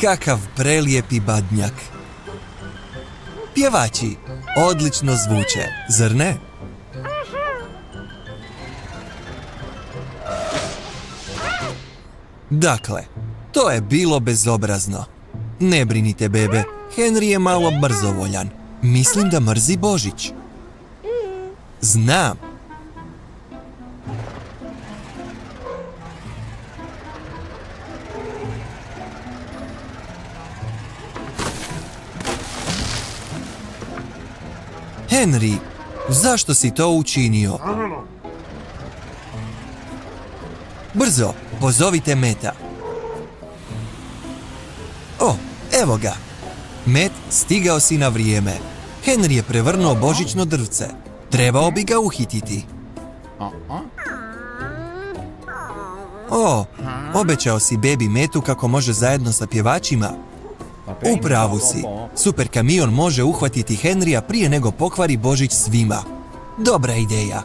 Kakav prelijepi badnjak. Pjevači odlično zvuče, zar ne? Dakle, to je bilo bezobrazno. Ne brinite, bebe, Henry je malo brzovoljan. Mislim da mrzi Božić. Znam. Henry, zašto si to učinio? Brzo, pozovite Meta. O, evo ga. Met, stigao si na vrijeme. Henry je prevrnuo božićno drvce. Trebao bi ga uhititi. O, obećao si bebi Metu kako može zajedno sa pjevačima. U pravu si. Super kamion može uhvatiti Henrya prije nego pokvari Božić svima. Dobra ideja.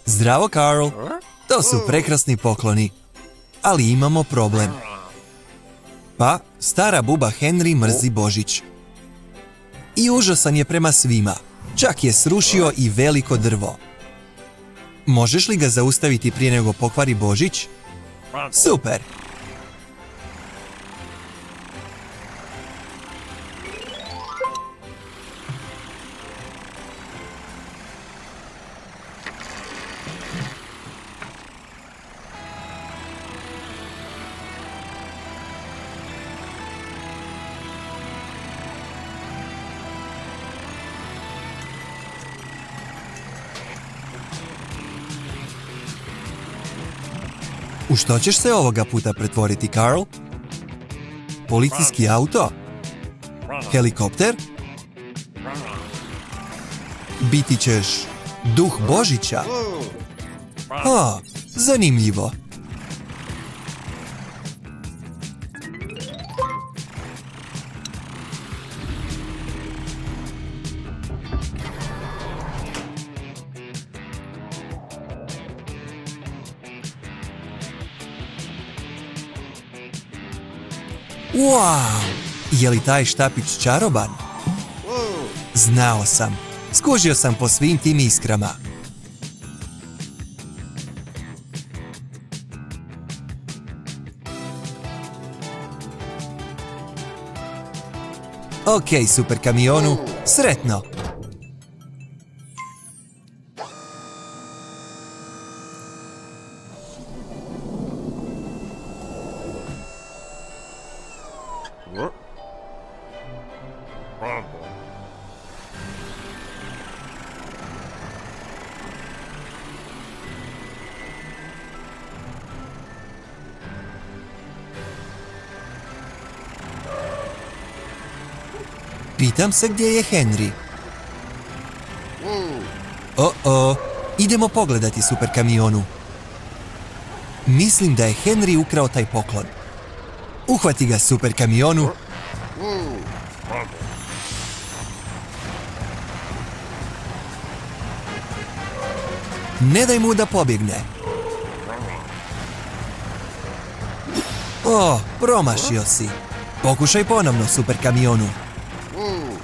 Zdravo, Carl. To su prekrasni pokloni. Ali imamo problem. Pa, stara buba Henry mrzi Božić. I užasan je prema svima. Čak je srušio i veliko drvo. Možeš li ga zaustaviti prije nego pokvari Božić? Super! U što ćeš se ovoga puta pretvoriti, Carl? Policijski auto? Helikopter? Biti ćeš duh Božića? Zanimljivo. Wow! Je li taj štapić čaroban? Znao sam. Skužio sam po svim tim iskrama. Ok, super kamionu, sretno! Pitam se gdje je Henry. Idemo pogledati super kamionu. Mislim da je Henry ukrao taj poklon. Uhvati ga, super kamionu. Ne daj mu da pobjegne. Promašio si. Pokušaj ponovno, super kamionu.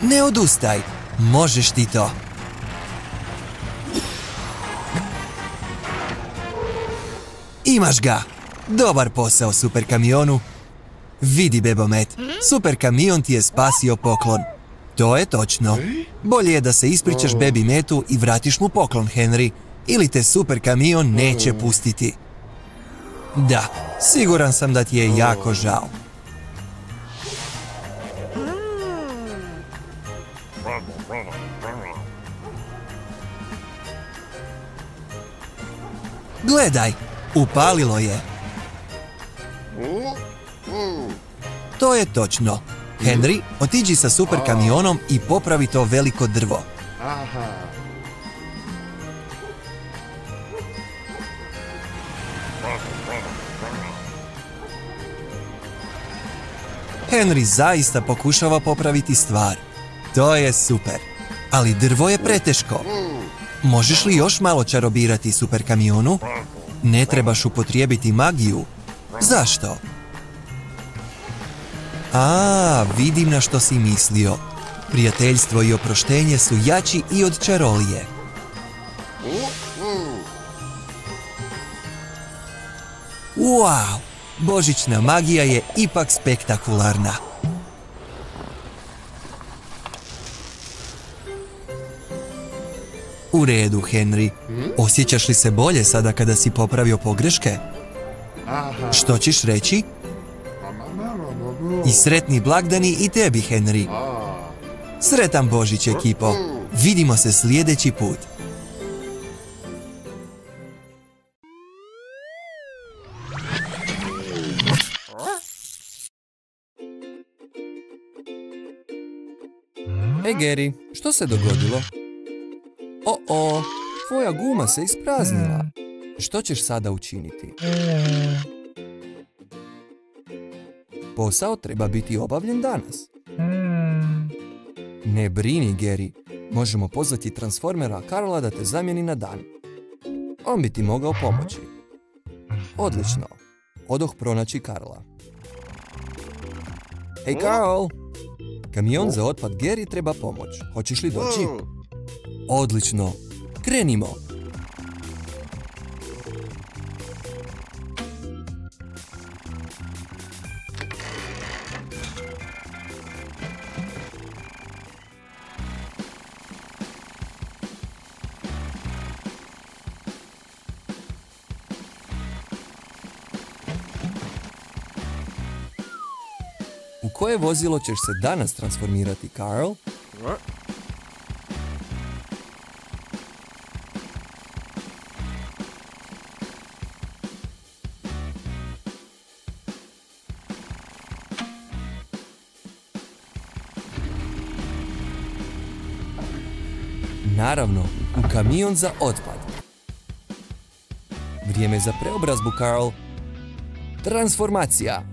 Ne odustaj, možeš ti to. Imaš ga. Dobar posao, super kamionu. Vidi, bebo Met, super kamion ti je spasio poklon. To je točno. Bolje je da se ispričaš bebi Metu i vratiš mu poklon, Henry, ili te super kamion neće pustiti. Da, siguran sam da ti je jako žao. Gledaj, upalilo je. To je točno. Henry, otiđi sa super kamionom i popravi to veliko drvo. Henry zaista pokušava popraviti stvar. To je super. Ali drvo je preteško. Možeš li još malo čarobirati super kamionu? Ne trebaš upotrijebiti magiju. Zašto? Vidim na što si mislio. Prijateljstvo i oproštenje su jači i od čarolije. Wow! Božićna magija je ipak spektakularna. U redu, Henry. Osjećaš li se bolje sada kada si popravio pogreške? Što ćeš reći? I sretni blagdani i tebi, Henry. Sretan Božić, ekipo. Vidimo se sljedeći put. Gary, što se dogodilo? Tvoja guma se ispraznila. Što ćeš sada učiniti? Posao treba biti obavljen danas. Ne brini, Gary. Možemo pozvati transformera Carla da te zamijeni na dan. On bi ti mogao pomoći. Odlično. Odoh pronaći Carla. Hej, Carl! Kamion za otpad Gary treba pomoć. Hoćeš li doći? Odlično. Krenimo. U koje vozilo ćeš se danas transformirati, Carl? Naravno, u kamion za otpad. Vrijeme za preobrazbu, Carl. Transformacija.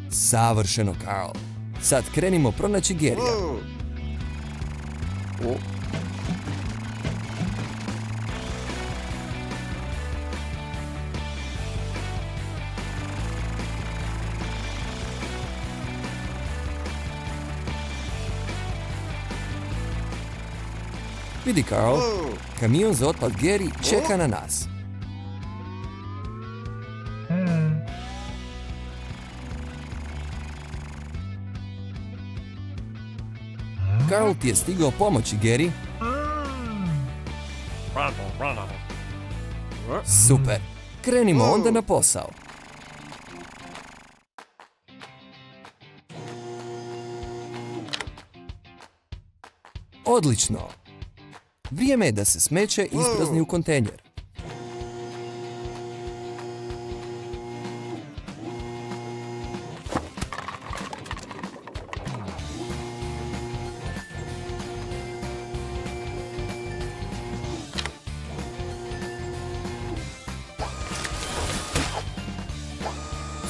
Savršeno, Carl. Sad krenimo pronaći Garyja. Vidi, Carl, kamion za otpad Gary čeka na nas. Carl ti je stigao pomoći, Gary. Super, krenimo onda na posao. Odlično. Vrijeme je da se smeće isprazni u kontejner.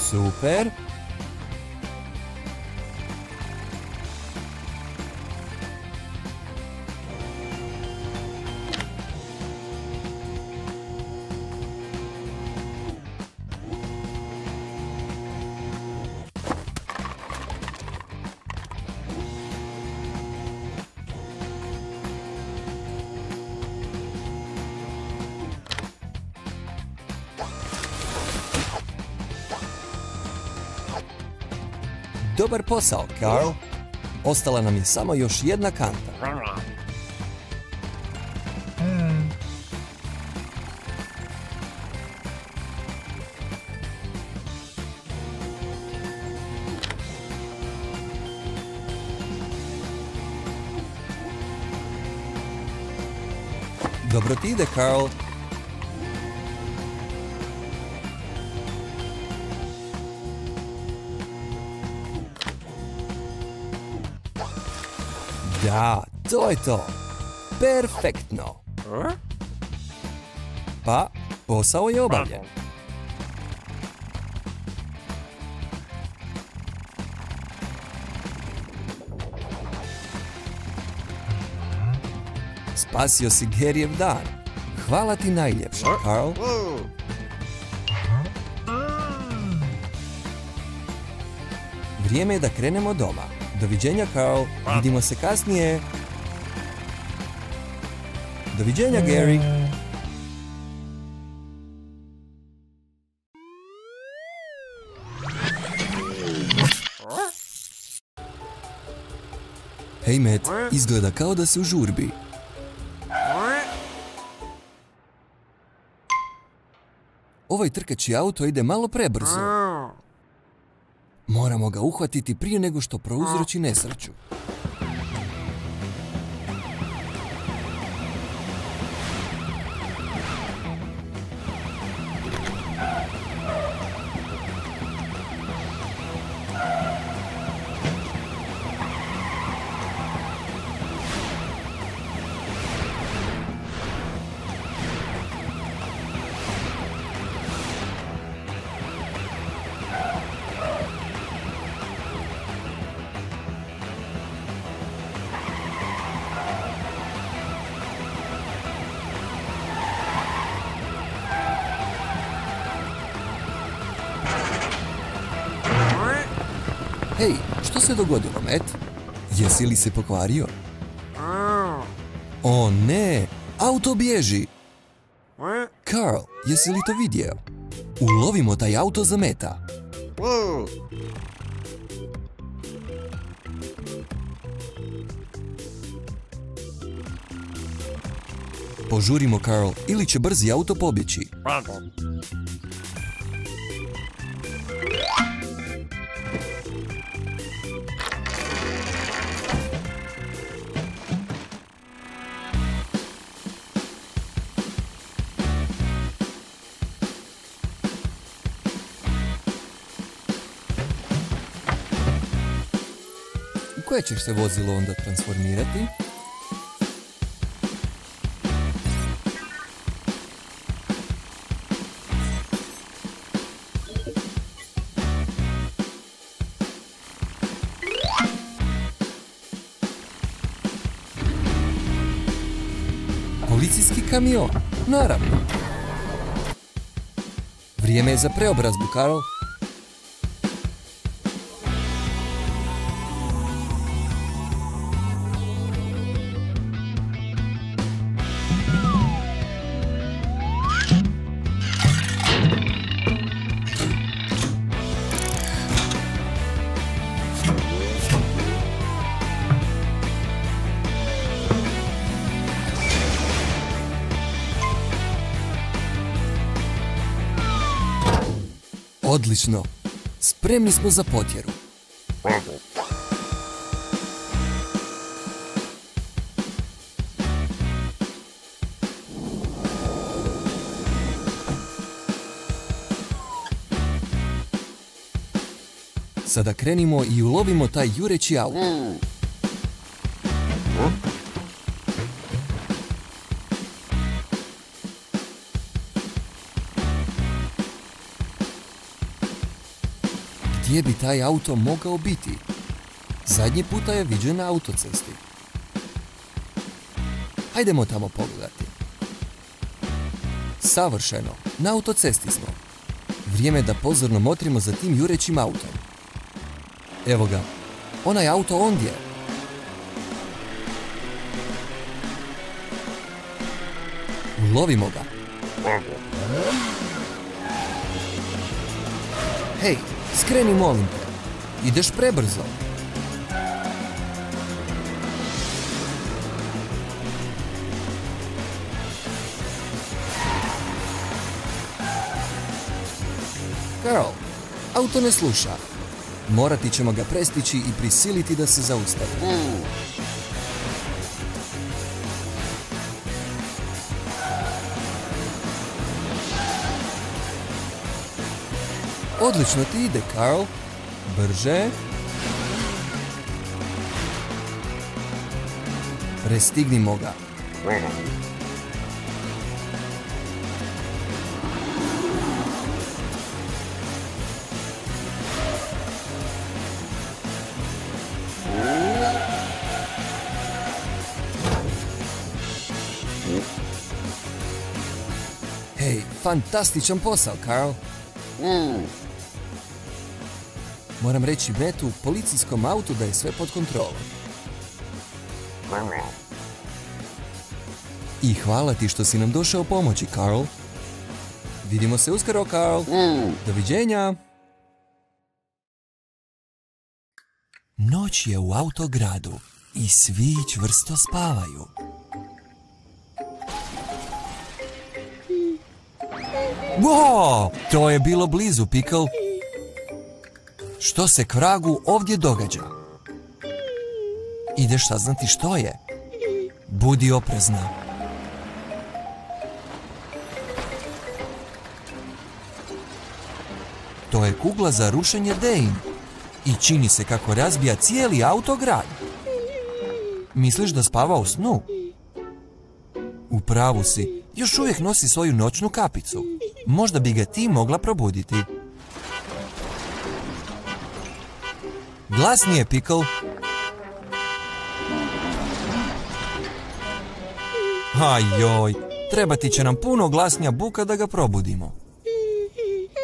Super. Dobar posao, Carl. Ostala nam je samo još jedna kanta. Dobro ti ide, Carl. Da, to je to. Perfektno. Pa, posao je obavljen. Spasio si Garyjev dan. Hvala ti najljepša, Carl. Vrijeme je da krenemo doma. Doviđenja, Carl. Vidimo se kasnije. Doviđenja, Gary. Hej, Matt, izgleda kao da si u žurbi. Ovaj trkaći auto ide malo prebrzo. Moramo ga uhvatiti prije nego što prouzroči nesreću. Hej, što se dogodilo, Matt? Jesi li se pokvario? O ne, auto bježi! Carl, jesi li to vidio? Ulovimo taj auto za Matta. Požurimo, Carl, ili će brzi auto pobjeći. U koje ćeš se vozilo onda transformirati? Policijski kamion, naravno. Vrijeme je za preobrazbu, Carl. Odlično. Spremni smo za potjeru. Sada krenimo i ulovimo taj jureći auto. Gdje bi taj auto mogao biti? Zadnji puta je viđen na autocesti. Hajdemo tamo pogledati. Savršeno, na autocesti smo. Vrijeme da pozorno motrimo za tim jurećim autom. Evo ga, onaj auto ondje. Ulovimo ga. Hej, skreni, molim te. Ideš prebrzo. Carl, auto ne sluša. Morati ćemo ga prestići i prisiliti da se zaustavi. Odlično ti ide, Carl. Brže. Prestignimo ga. Hej, fantastičan posao, Carl. Moram reći Metu, policijskom autu, da je sve pod kontrolom. I hvala ti što si nam došao pomoći, Carl. Vidimo se uskoro, Carl. Doviđenja. Noć je u autogradu i svi čvrsto spavaju. Wow, to je bilo blizu, Pickle. Što se k vragu ovdje događa? Ideš saznati što je. Budi oprezna. To je kugla za rušenje Dane i čini se kako razbija cijeli autograd. Misliš da spava u snu? U pravu si, još uvijek nosi svoju noćnu kapicu. Možda bi ga ti mogla probuditi. Glasnije, Pickle. Ajoj, trebati će nam puno glasnija buka da ga probudimo.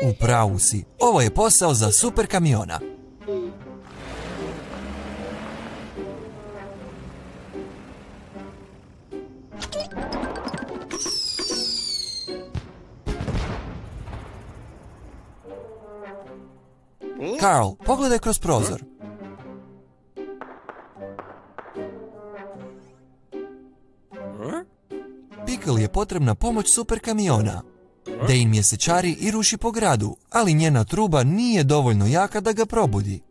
U pravu si, ovo je posao za super kamiona. Carl, pogledaj kroz prozor. Pickle je potrebna pomoć super kamiona. Dane mjesečari i ruši po gradu, ali njena truba nije dovoljno jaka da ga probudi.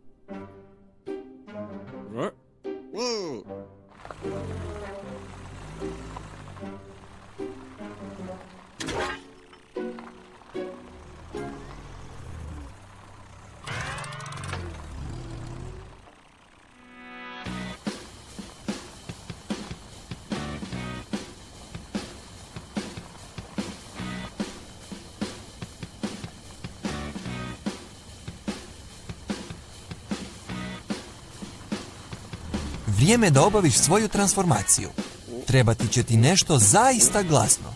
Vrijeme da obaviš svoju transformaciju. Trebati će ti nešto zaista glasno.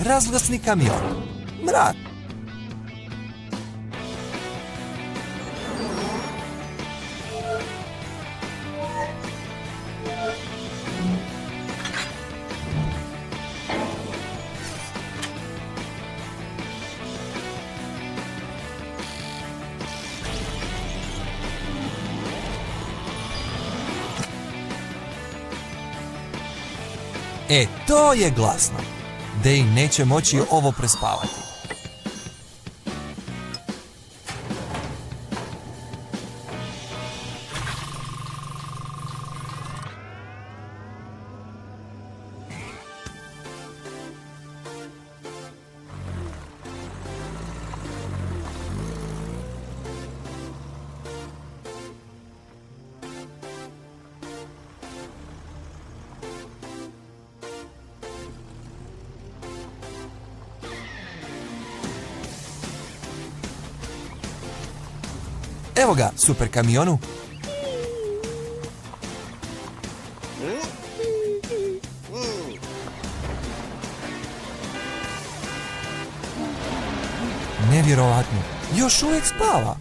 Razglasni kamion. Mrak. E, to je glasno. Dane neće moći ovo prespavati. Evo ga, super kamionu. Nevjerovatno, još uvijek spava.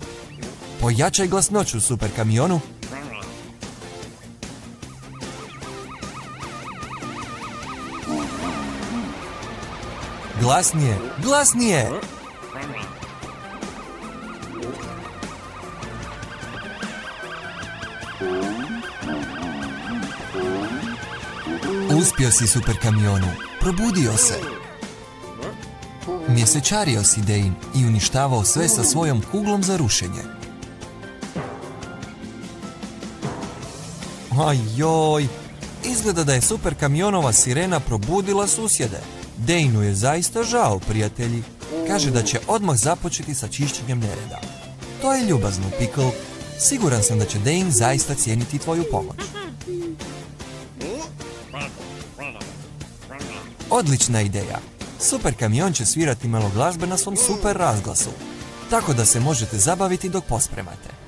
Pojačaj glasnoću, super kamionu. Glasnije, glasnije! Uspio si, super kamionu. Probudio se. Mjesečario si Dane i uništavao sve sa svojom kuglom za rušenje. Ajoj, izgleda da je super kamionova sirena probudila susjede. Daneu je zaista žao, prijatelji. Kaže da će odmah započeti sa čišćenjem nereda. To je ljubazno, Pickle. Siguran sam da će Dane zaista cijeniti tvoju pomoć. Odlična ideja. Super kamion će svirati malo glazbe na svom super razglasu, tako da se možete zabaviti dok pospremate.